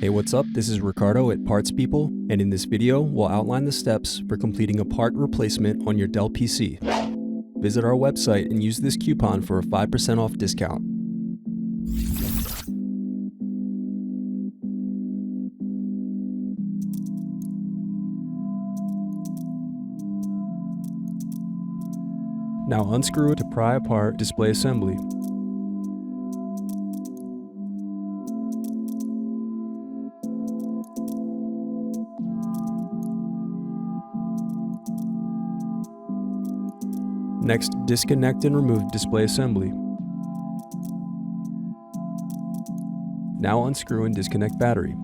Hey, what's up? This is Ricardo at Parts People, and in this video, we'll outline the steps for completing a part replacement on your Dell PC. Visit our website and use this coupon for a 5% off discount. Now unscrew to pry apart display assembly. Next, disconnect and remove display assembly. Now unscrew and disconnect battery.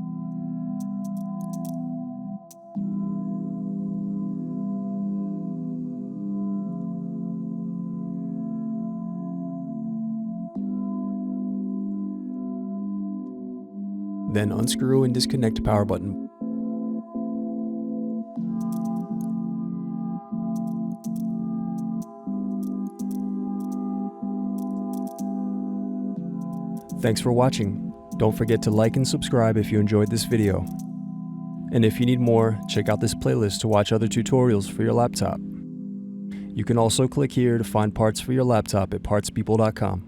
Then unscrew and disconnect power button. Thanks for watching. Don't forget to like and subscribe if you enjoyed this video. And if you need more, check out this playlist to watch other tutorials for your laptop. You can also click here to find parts for your laptop at partspeople.com.